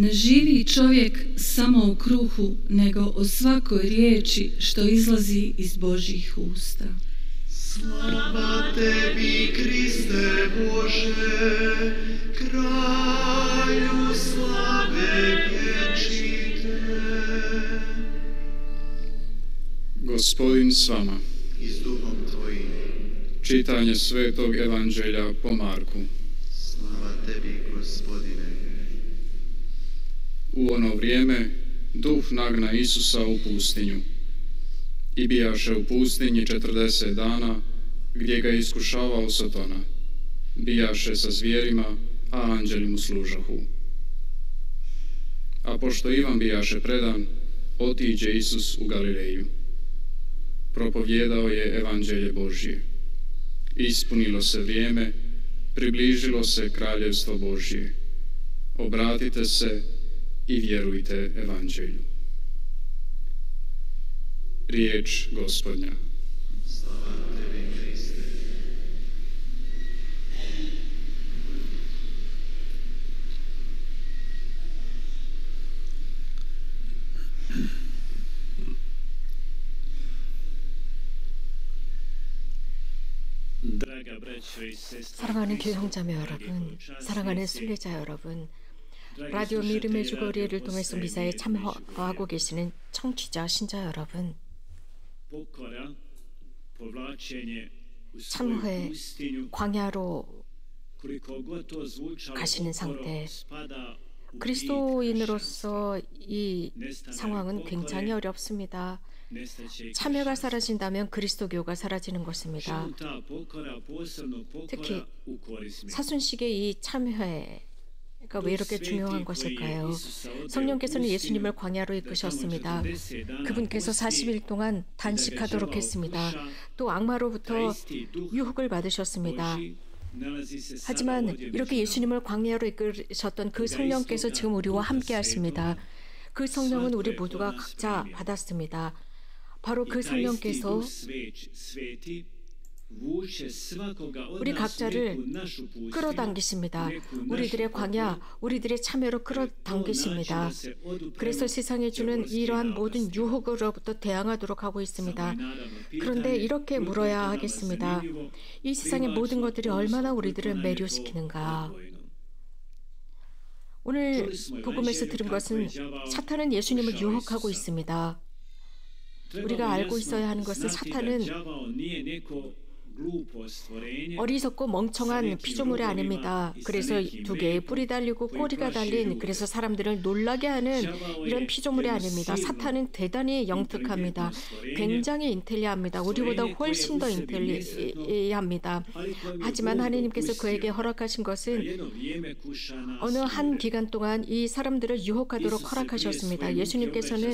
Ne živi čovjek samo o kruhu, nego o svakoj riječi što izlazi iz Božjih usta. Slava tebi, Kriste Bože, kralju slave vječite. Gospodin s vama. I s duhom tvojim. Čitanje Svetog Evanđelja po Marku. Slava tebi, Gospodine. U ono vrijeme duh nagna Isusa u pustinju. I bijaše u pustinji 40 dana, gdje ga je iskušavao Satana. Bijaše sa zvijerima, a anđeli mu služahu. A pošto Ivan bijaše predan, otiđe Isus u Galileju. Propovjedao je Evanđelje Božje. Ispunilo se vrijeme, približilo se kraljevstvo Božje. Obratite se i vjerujte Evanđelju. Riječ Gospodnja. Slava tebi, Kriste. 사랑하는 교회 형제자매 여러분, 사랑하는 순례자 여러분, 라디오 믿음의 주거리를 통해서 미사에 참여하고 계시는 청취자 신자 여러분, 참회 광야로 가시는 상태, 그리스도인으로서 이 상황은 굉장히 어렵습니다. 참회가 사라진다면 그리스도교가 사라지는 것입니다. 특히 사순식의 이 참회가 왜 이렇게 중요한 것일까요? 성령께서는 예수님을 광야로 이끄셨습니다. 그분께서 40일 동안 단식하도록 했습니다. 또 악마로부터 유혹을 받으셨습니다. 하지만 이렇게 예수님을 광야로 이끄셨던 그 성령께서 지금 우리와 함께 하십니다. 그 성령은 우리 모두가 각자 받았습니다. 바로 그 성령께서 우리 각자를 끌어당기십니다. 우리들의 광야, 우리들의 참여로 끌어당기십니다. 그래서 세상에 주는 이러한 모든 유혹으로부터 대항하도록 하고 있습니다. 그런데 이렇게 물어야 하겠습니다. 이 세상의 모든 것들이 얼마나 우리들을 매료시키는가? 오늘 복음에서 들은 것은 사탄은 예수님을 유혹하고 있습니다. 우리가 알고 있어야 하는 것은 사탄은 어리석고 멍청한 피조물이 아닙니다. 그래서 두 개의 뿔이 달리고 꼬리가 달린, 그래서 사람들을 놀라게 하는 이런 피조물이 아닙니다. 사탄은 대단히 영특합니다. 굉장히 인텔리합니다. 우리보다 훨씬 더 인텔리합니다. 하지만 하나님께서 그에게 허락하신 것은 어느 한 기간 동안 이 사람들을 유혹하도록 허락하셨습니다. 예수님께서는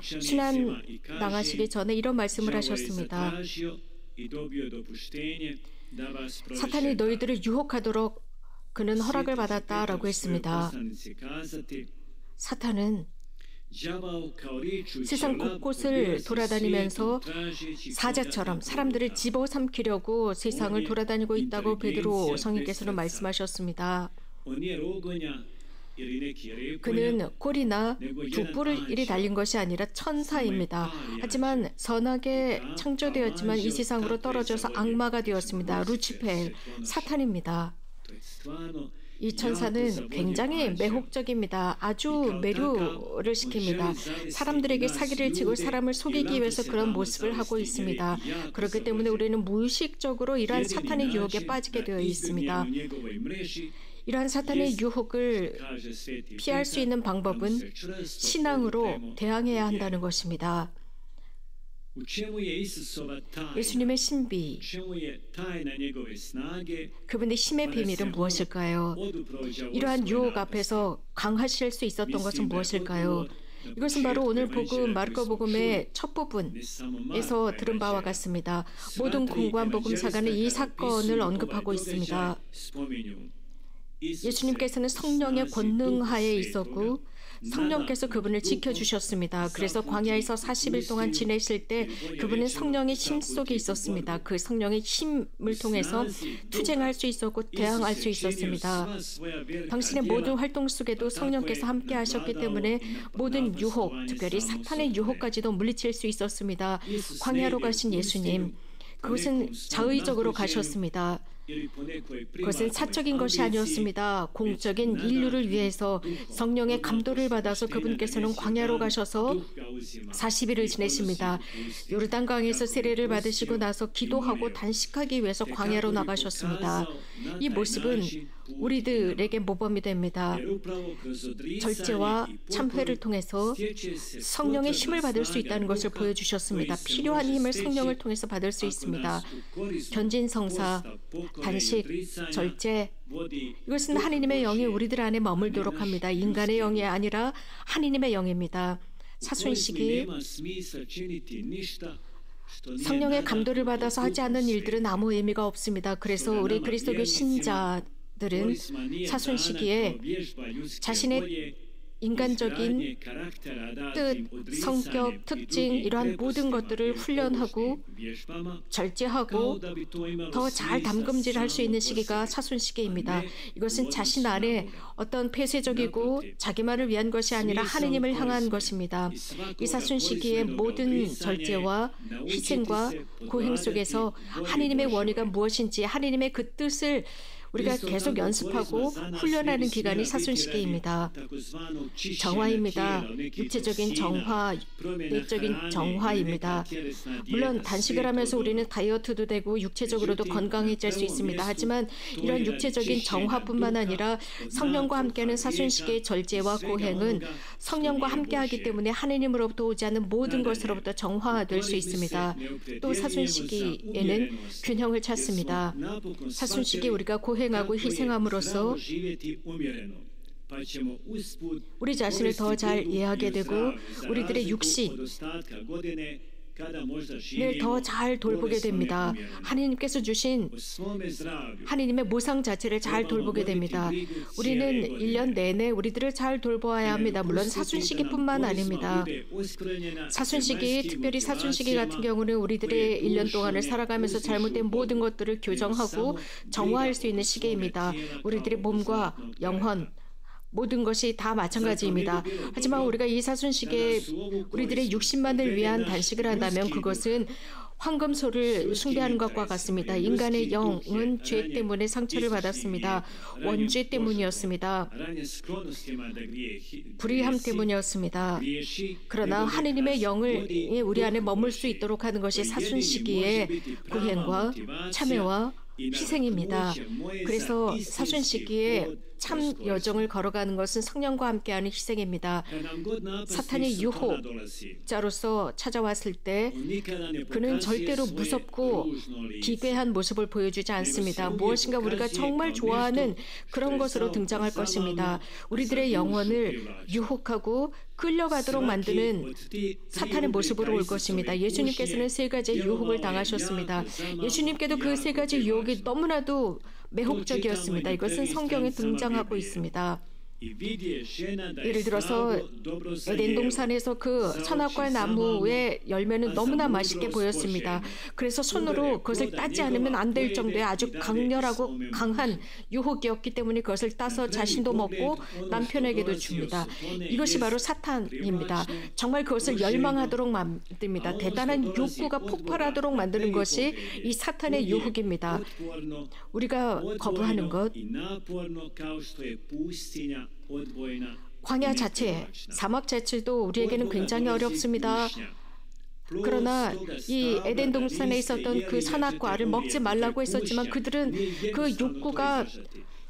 순환 당하시기 전에 이런 말씀을 하셨습니다. 사탄이 너희들을 유혹하도록 그는 허락을 받았다라고 했습니다. 사탄은 세상 곳곳을 돌아다니면서 사자처럼 사람들을 집어삼키려고 세상을 돌아다니고 있다고 베드로 성인께서는 말씀하셨습니다. 그는 꼬리나 두 뿔을 일이 달린 것이 아니라 천사입니다. 하지만 선하게 창조되었지만 이 세상으로 떨어져서 악마가 되었습니다. 루치펠, 사탄입니다. 이 천사는 굉장히 매혹적입니다. 아주 매료를 시킵니다. 사람들에게 사기를 치고 사람을 속이기 위해서 그런 모습을 하고 있습니다. 그렇기 때문에 우리는 무의식적으로 이러한 사탄의 유혹에 빠지게 되어 있습니다. 이러한 사탄의 유혹을 피할 수 있는 방법은 신앙으로 대항해야 한다는 것입니다. 예수님의 신비, 그분의 힘의 비밀은 무엇일까요? 이러한 유혹 앞에서 강하실 수 있었던 것은 무엇일까요? 이것은 바로 오늘 복음 마르코복음의 첫 부분에서 들은 바와 같습니다. 모든 공고한 복음사가는 이 사건을 언급하고 있습니다. 예수님께서는 성령의 권능하에 있었고 성령께서 그분을 지켜주셨습니다. 그래서 광야에서 40일 동안 지내실 때 그분은 성령의 힘 속에 있었습니다. 그 성령의 힘을 통해서 투쟁할 수 있었고 대항할 수 있었습니다. 당신의 모든 활동 속에도 성령께서 함께 하셨기 때문에 모든 유혹, 특별히 사탄의 유혹까지도 물리칠 수 있었습니다. 광야로 가신 예수님, 그것은 자의적으로 가셨습니다. 그것은 사적인 것이 아니었습니다. 공적인 인류를 위해서 성령의 감도를 받아서 그분께서는 광야로 가셔서 40일을 지내십니다. 요르단강에서 세례를 받으시고 나서 기도하고 단식하기 위해서 광야로 나가셨습니다. 이 모습은 우리들에게 모범이 됩니다. 절제와 참회를 통해서 성령의 힘을 받을 수 있다는 것을 보여주셨습니다. 필요한 힘을 성령을 통해서 받을 수 있습니다. 견진성사, 단식, 절제, 이것은 하느님의 영이 우리들 안에 머물도록 합니다. 인간의 영이 아니라 하느님의 영입니다. 사순식이 성령의 감도를 받아서 하지 않는 일들은 아무 의미가 없습니다. 그래서 우리 그리스도교 신자들은 사순시기에 자신의 인간적인 뜻, 성격, 특징 이러한 모든 것들을 훈련하고 절제하고 더 잘 담금질할 수 있는 시기가 사순시기입니다. 이것은 자신 안에 어떤 폐쇄적이고 자기만을 위한 것이 아니라 하느님을 향한 것입니다. 이 사순시기의 모든 절제와 희생과 고행 속에서 하느님의 원의가 무엇인지 하느님의 그 뜻을 우리가 계속 연습하고 훈련하는 기간이 사순시기입니다. 정화입니다. 육체적인 정화, 내적인 정화입니다. 물론 단식을 하면서 우리는 다이어트도 되고 육체적으로도 건강해질 수 있습니다. 하지만 이런 육체적인 정화뿐만 아니라 성령과 함께하는 사순시기의 절제와 고행은 성령과 함께하기 때문에 하느님으로부터 오지 않는 모든 것으로부터 정화될 수 있습니다. 또 사순시기에는 균형을 찾습니다. 사순시기 우리가 고행하고 희생함으로써 우리 자신을 더 잘 이해하게 되고 우리들의 육신을 더 잘 돌보게 됩니다. 하나님께서 주신 하나님의 모상 자체를 잘 돌보게 됩니다. 우리는 1년 내내 우리들을 잘 돌보아야 합니다. 물론 사순시기뿐만 아닙니다. 사순시기, 특별히 사순시기 같은 경우는 우리들의 1년 동안을 살아가면서 잘못된 모든 것들을 교정하고 정화할 수 있는 시기입니다. 우리들의 몸과 영혼, 모든 것이 다 마찬가지입니다. 하지만 우리가 이 사순시기에 우리들의 육신만을 위한 단식을 한다면 그것은 황금소를 숭배하는 것과 같습니다. 인간의 영은 죄 때문에 상처를 받았습니다. 원죄 때문이었습니다. 불의함 때문이었습니다. 그러나 하느님의 영을 우리 안에 머물 수 있도록 하는 것이 사순시기의 고행과 참회와 희생입니다. 그래서 사순시기에 참 여정을 걸어가는 것은 성령과 함께하는 희생입니다. 사탄의 유혹자로서 찾아왔을 때 그는 절대로 무섭고 기괴한 모습을 보여주지 않습니다. 무엇인가 우리가 정말 좋아하는 그런 것으로 등장할 것입니다. 우리들의 영혼을 유혹하고 끌려가도록 만드는 사탄의 모습으로 올 것입니다. 예수님께서는 3가지의 유혹을 당하셨습니다. 예수님께도 그 3가지 유혹이 너무나도 매혹적이었습니다. 이것은 성경에 등장하고 있습니다. 예를 들어서 에덴 동산에서 그 선악과의 나무의 열매는 너무나 맛있게 보였습니다. 그래서 손으로 그것을 따지 않으면 안 될 정도의 아주 강렬하고 강한 유혹이었기 때문에 그것을 따서 자신도 먹고 남편에게도 줍니다. 이것이 바로 사탄입니다. 정말 그것을 열망하도록 만듭니다. 대단한 욕구가 폭발하도록 만드는 것이 이 사탄의 유혹입니다. 우리가 거부하는 것, 광야 자체, 사막 자체도 우리에게는 굉장히 어렵습니다. 그러나 이 에덴 동산에 있었던 그 선악과를 먹지 말라고 했었지만 그들은 그 욕구가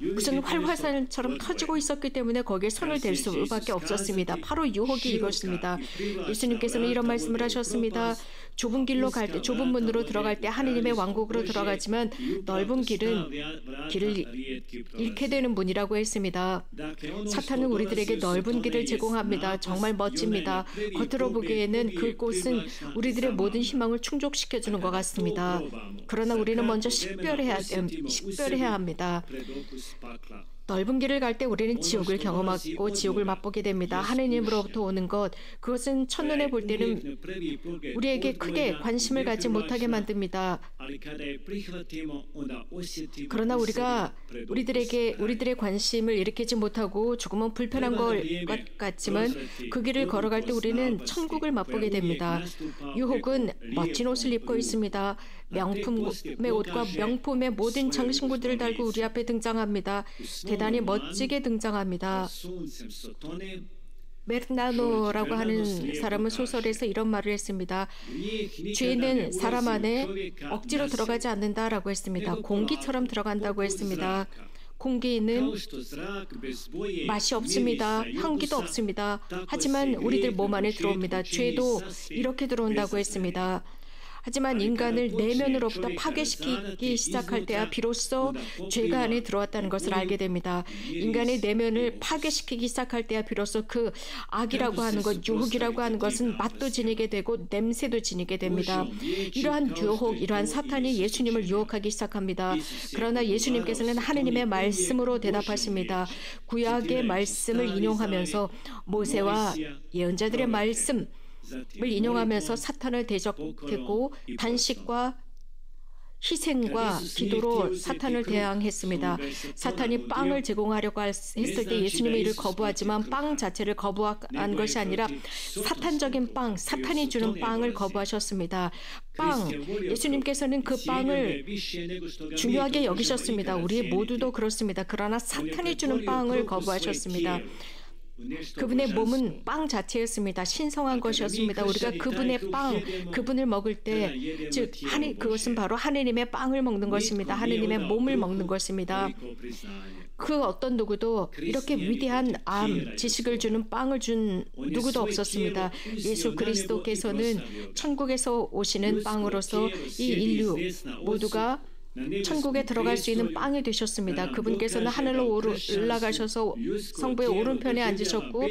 무슨 활화산처럼 터지고 있었기 때문에 거기에 손을 댈 수밖에 없었습니다. 바로 유혹이 이것입니다. 예수님께서는 이런 말씀을 하셨습니다. 좁은 길로 갈 때, 좁은 문으로 들어갈 때 하느님의 왕국으로 들어가지만 넓은 길은 길을 잃게 되는 문이라고 했습니다. 사탄은 우리들에게 넓은 길을 제공합니다. 정말 멋집니다. 겉으로 보기에는 그곳은 우리들의 모든 희망을 충족시켜주는 것 같습니다. 그러나 우리는 먼저 식별해야 합니다. 넓은 길을 갈 때 우리는 지옥을 경험하고 지옥을 맛보게 됩니다. 하느님으로부터 오는 것, 그것은 첫눈에 볼 때는 우리에게 크게 관심을 갖지 못하게 만듭니다. 그러나 우리들의 관심을 일으키지 못하고 조금은 불편한 것 같지만 그 길을 걸어갈 때 우리는 천국을 맛보게 됩니다. 유혹은 멋진 옷을 입고 있습니다. 명품의 옷과 명품의 모든 장신구들을 달고 우리 앞에 등장합니다. 대단히 멋지게 등장합니다. 메르나노라고 하는 사람은 소설에서 이런 말을 했습니다. 죄는 사람 안에 억지로 들어가지 않는다라고 했습니다. 공기처럼 들어간다고 했습니다. 공기는 맛이 없습니다. 향기도 없습니다. 하지만 우리들 몸 안에 들어옵니다. 죄도 이렇게 들어온다고 했습니다. 하지만 인간을 내면으로부터 파괴시키기 시작할 때야 비로소 죄가 안에 들어왔다는 것을 알게 됩니다. 인간의 내면을 파괴시키기 시작할 때야 비로소 그 악이라고 하는 것, 유혹이라고 하는 것은 맛도 지니게 되고 냄새도 지니게 됩니다. 이러한 유혹, 이러한 사탄이 예수님을 유혹하기 시작합니다. 그러나 예수님께서는 하느님의 말씀으로 대답하십니다. 구약의 말씀을 인용하면서 모세와 예언자들의 말씀을 인용하면서 사탄을 대적했고 단식과 희생과 기도로 사탄을 대항했습니다. 사탄이 빵을 제공하려고 했을 때 예수님이 이를 거부하지만 빵 자체를 거부한 것이 아니라 사탄적인 빵, 사탄이 주는 빵을 거부하셨습니다. 빵, 예수님께서는 그 빵을 중요하게 여기셨습니다. 우리 모두도 그렇습니다. 그러나 사탄이 주는 빵을 거부하셨습니다. 그분의 몸은 빵 자체였습니다. 신성한 것이었습니다. 우리가 그분의 빵, 그분을 먹을 때, 즉 그것은 바로 하느님의 빵을 먹는 것입니다. 하느님의 몸을 먹는 것입니다. 그 어떤 누구도 이렇게 위대한 지식을 주는 빵을 준 누구도 없었습니다. 예수 그리스도께서는 천국에서 오시는 빵으로서 이 인류 모두가 천국에 들어갈 수 있는 빵이 되셨습니다. 그분께서는 하늘로 올라가셔서 성부의 오른편에 앉으셨고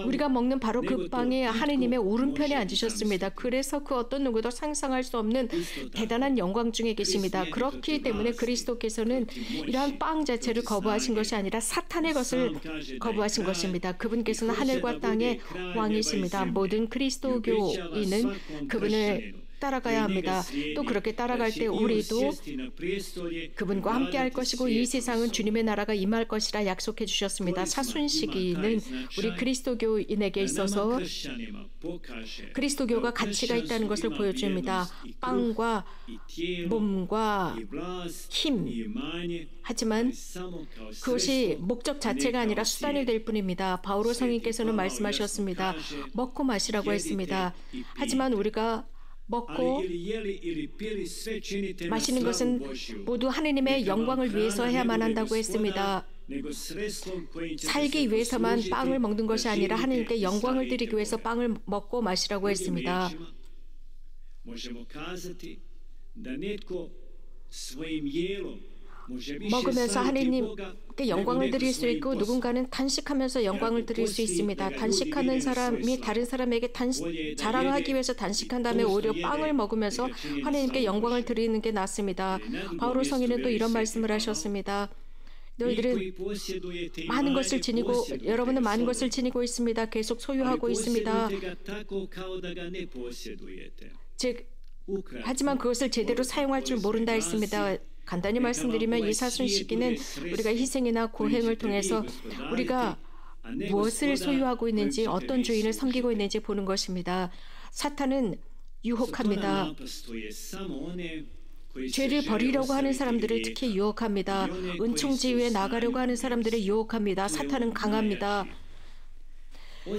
우리가 먹는 바로 그 빵이 하느님의 오른편에 앉으셨습니다. 그래서 그 어떤 누구도 상상할 수 없는 대단한 영광 중에 계십니다. 그렇기 때문에 그리스도께서는 이러한 빵 자체를 거부하신 것이 아니라 사탄의 것을 거부하신 것입니다. 그분께서는 하늘과 땅의 왕이십니다. 모든 그리스도교인은 그분을 따라가야 합니다. 또 그렇게 따라갈 때 우리도 그분과 함께 할 것이고 이 세상은 주님의 나라가 임할 것이라 약속해 주셨습니다. 사순시기는 우리 그리스도교인에게 있어서 그리스도교가 가치가 있다는 것을 보여줍니다. 빵과 몸과 힘. 하지만 그것이 목적 자체가 아니라 수단이 될 뿐입니다. 바오로 성인께서는 말씀하셨습니다. 먹고 마시라고 했습니다. 하지만 우리가 먹고 마시는 것은 모두 하느님의 영광을 위해서 해야만 한다고 했습니다. 살기 위해서만 빵을 먹는 것이 아니라 하느님께 영광을 드리기 위해서 빵을 먹고 마시라고 했습니다. 먹으면서 하느님께 영광을 드릴 수 있고 누군가는 단식하면서 영광을 드릴 수 있습니다. 단식하는 사람이 다른 사람에게 자랑하기 위해서 단식한 다음에 오히려 빵을 먹으면서 하느님께 영광을 드리는 게 낫습니다. 바오로 성인은 또 이런 말씀을 하셨습니다. 너희들은 많은 것을 지니고 여러분은 많은 것을 지니고 있습니다. 계속 소유하고 있습니다. 하지만 그것을 제대로 사용할 줄 모른다 했습니다. 간단히 말씀드리면 이 사순시기는 우리가 희생이나 고행을 통해서 우리가 무엇을 소유하고 있는지 어떤 주인을 섬기고 있는지 보는 것입니다. 사탄은 유혹합니다. 죄를 버리려고 하는 사람들을 특히 유혹합니다. 은총지위에 나가려고 하는 사람들을 유혹합니다. 사탄은 강합니다.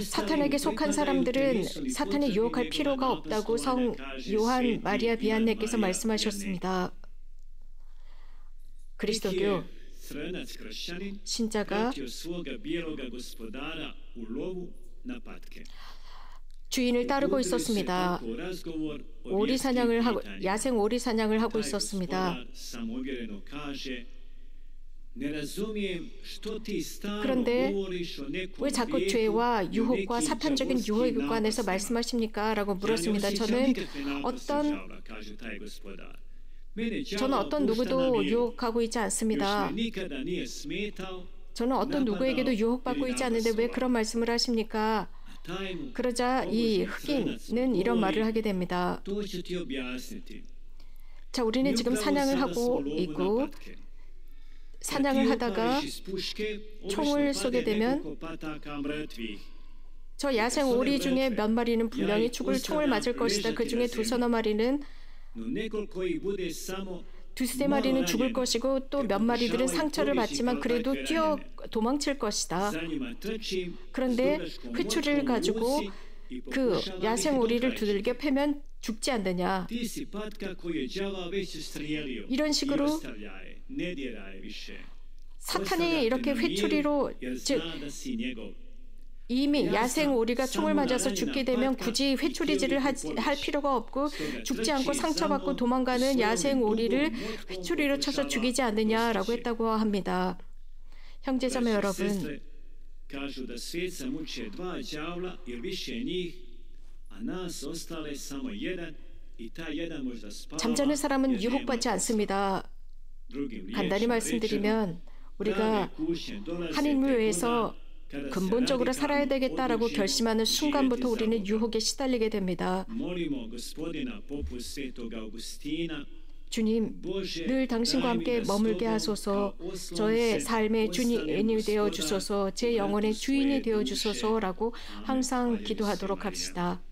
사탄에게 속한 사람들은 사탄에 유혹할 필요가 없다고 성 요한 마리아 비안네께서 말씀하셨습니다. 그리스도교 신자가 주인을 따르고 있었습니다. 오리 사냥을 하고 야생 오리 사냥을 하고 있었습니다. 그런데 왜 자꾸 죄와 유혹과 사탄적인 유혹에 관해서 말씀하십니까? 라고 물었습니다. 저는 어떤 누구도 유혹하고 있지 않습니다. 저는 어떤 누구에게도 유혹받고 있지 않는데 왜 그런 말씀을 하십니까? 그러자 이 흑인은 이런 말을 하게 됩니다. 자, 우리는 지금 사냥을 하고 있고 사냥을 하다가 총을 쏘게 되면 저 야생 오리 중에 몇 마리는 분명히 죽을 총을 맞을 것이다. 그 중에 두서너 마리는 두세 마리는 죽을 것이고 또 몇 마리들은 상처를 받지만 그래도 뛰어 도망칠 것이다. 그런데 회초리를 가지고 그 야생 오리를 두들겨 패면 죽지 않느냐. 이런 식으로 사탄이 이렇게 회초리로, 즉 이미 야생 오리가 총을 맞아서 죽게 되면 굳이 회초리질을 할 필요가 없고 죽지 않고 상처받고 도망가는 야생 오리를 회초리로 쳐서 죽이지 않느냐라고 했다고 합니다. 형제자매 여러분, 잠자는 사람은 유혹받지 않습니다. 간단히 말씀드리면 우리가 하나님을 근본적으로 살아야 되겠다라고 결심하는 순간부터 우리는 유혹에 시달리게 됩니다. 주님, 늘 당신과 함께 머물게 하소서. 저의 삶의 주인이 되어 주소서. 제 영혼의 주인이 되어 주소서라고 항상 기도하도록 합시다.